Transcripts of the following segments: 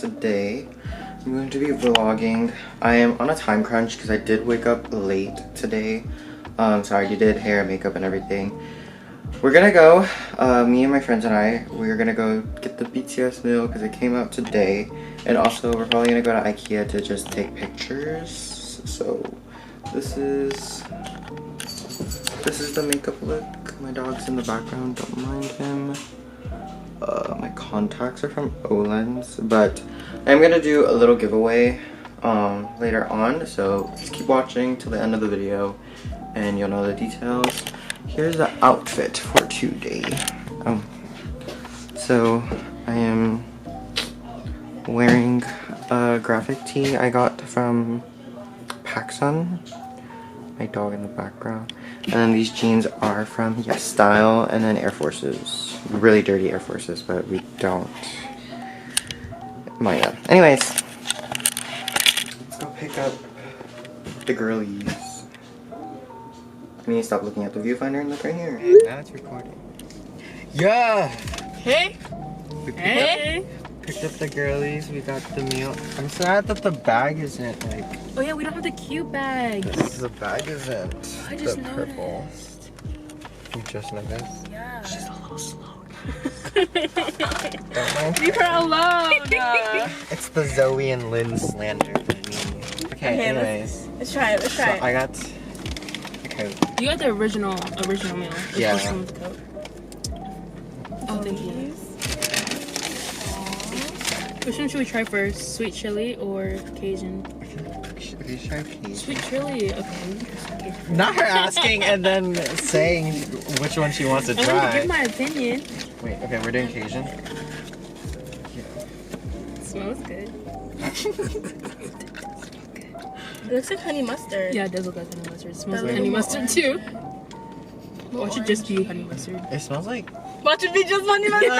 today I'm going to be vlogging. I am on a time crunch because I did wake up late today. So I already did hair, makeup, and everything. We're gonna go, me and my friends and I, we're gonna go get the BTS meal because it came out today. And also we're probably gonna go to IKEA to just take pictures. So this is the makeup look. My dog's in the background, don't mind him. My contacts are from Olens, but I'm gonna do a little giveaway later on, so just keep watching till the end of the video and you'll know the details. Here's the outfit for today. So I am wearing a graphic tee I got from PacSun. My dog in the background. And then these jeans are from Yes Style, and then Air Forces. Really dirty Air Forces, but we don't mind them. Anyways, let's go pick up the girlies. I need to stop looking at the viewfinder and look right here. Now it's recording. Yeah! Hey! Hey! Picked up the girlies, we got the meal. I'm sad that the bag isn't like... Oh yeah, we don't have the cute bags. The bag isn't I just the purple. noticed. You just noticed? Yeah. She's a little slow. Leave her alone! It's the Zoe and Lynn slander for me. Okay, anyways. Let's try it, let's try it. I got a coat. You got the original meal. The Yeah. first one with the coat. Oh, thank you. Which one should we try first? Sweet chili or Cajun? Okay, try Cajun. Sweet chili, okay. Cajun. Not her asking and then saying which one she wants to I'm gonna try. give my opinion. Wait, okay, we're doing Cajun. It smells good. It looks like honey mustard. Yeah, it does look like honey mustard. It smells That like little honey mustard too. Little Or it should just be honey mustard. It smells like... Watch it be just honey mustard.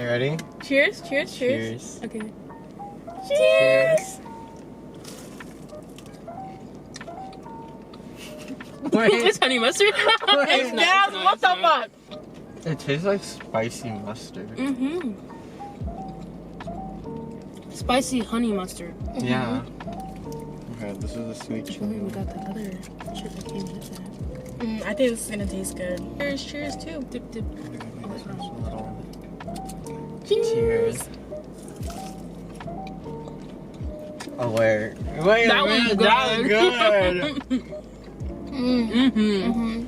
You ready? Cheers, cheers, cheers. Cheers. Okay. Cheers. Wait, It's honey mustard? It's gas, what the fuck? it tastes like spicy mustard. Mm-hmm. Spicy honey mustard. Yeah. Okay, this is a sweet We chili. got the other shit that came with that. I think this is gonna taste good. Cheers, cheers too. Dip, dip. Cheers. Oh, wait. Wait, That one's wait, that was good. Mm-hmm.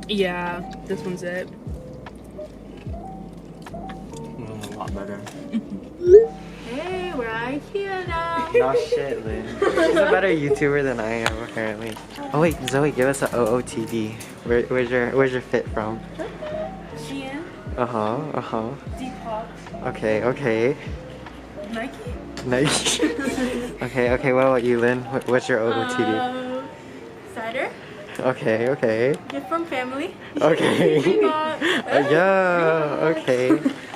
Yeah, this one's it. A lot better. Hey, we're IKEA now. No shit, Lynn. She's a better YouTuber than I am, apparently. Oh wait, Zoe, give us an OOTD. Where's your fit from? Shein, Depop. Okay. Nike. Nike. Okay, what about you, Lynn? What's your OOTD? Cider. Okay. Gift from family. Okay. We got. Yeah, okay.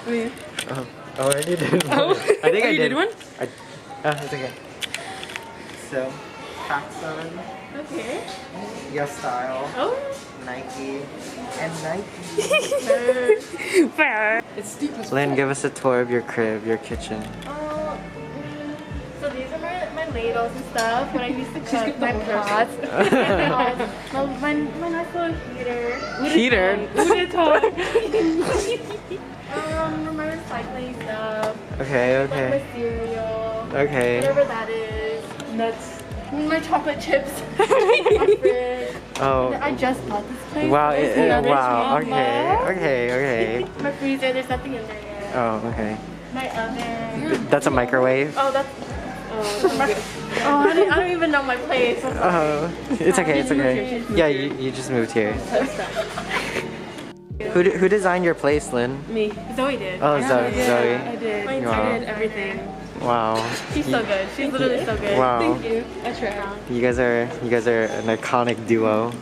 Wait. Oh, I already did one. Oh, I think I you did. did one? It's okay. So, PacSun, Okay. Yes Style, Oh. Nike, and Nike. Fair. It's steep as Lynn, give us a tour of your crib, your kitchen. So these are my ladles and stuff when I used to cook my pots. my nice little heater. Heater? Unitard. My recycling stuff. Okay. My cereal. Okay. Whatever that is. Nuts. My chocolate chips. My fridge. Oh. I just bought this place. Wow. There's another Wow. small Okay. box. My freezer, there's nothing in there yet. Oh, okay. My oven. That's a microwave. Oh, that's. I don't even know my place. I'm sorry. Oh, it's okay. Yeah, you just moved here. Who designed your place, Lynn? Me. Zoe did. Oh, Zoe. I did. My Wow. I did everything. Wow. She's so good. She's literally so good. Wow. Thank you. I tried. You guys are an iconic duo.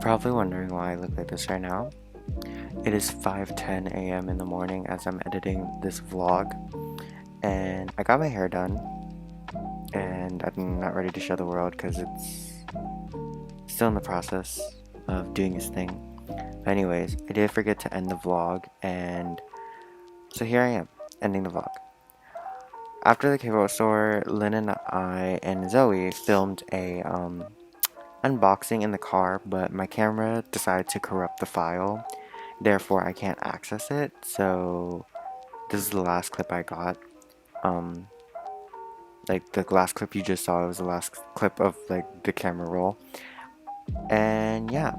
probably wondering why I look like this right now. It is 5:10 a.m. in the morning as I'm editing this vlog, and I got my hair done, and I'm not ready to show the world because it's still in the process of doing its thing. But anyways, I did forget to end the vlog, and so here I am, ending the vlog. After the K-pop store, Lynn and I and Zoe filmed a unboxing in the car, but my camera decided to corrupt the file, therefore I can't access it. So this is the last clip I got. Like the last clip you just saw was the last clip of like the camera roll. And yeah,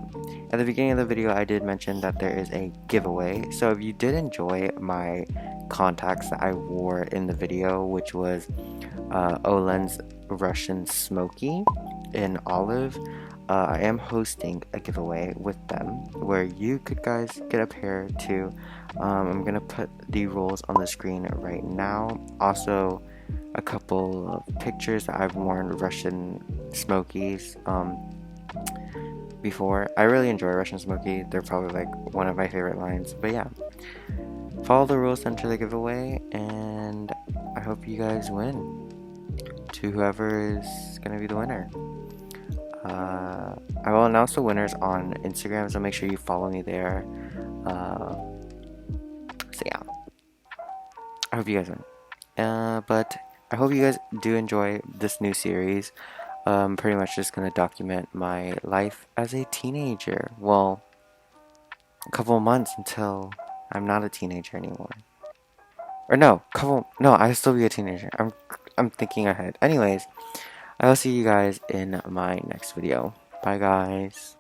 at the beginning of the video I did mention that there is a giveaway, so if you did enjoy my contacts that I wore in the video, which was Olen's Russian Smoky in olive, I am hosting a giveaway with them where you could guys get a pair too. I'm gonna put the rules on the screen right now, also a couple of pictures that I've worn Russian Smokies before. I really enjoy Russian Smoky. They're probably like one of my favorite lines. But yeah, follow the rules to enter the giveaway, and I hope you guys win to whoever is gonna be the winner. I will announce the winners on Instagram, so make sure you follow me there. So yeah, I hope you guys win. But I hope you guys do enjoy this new series. Pretty much just gonna document my life as a teenager. Well, a couple of months until I'm not a teenager anymore. Or no, I'll still be a teenager. I'm thinking ahead. Anyways, I will see you guys in my next video. Bye guys.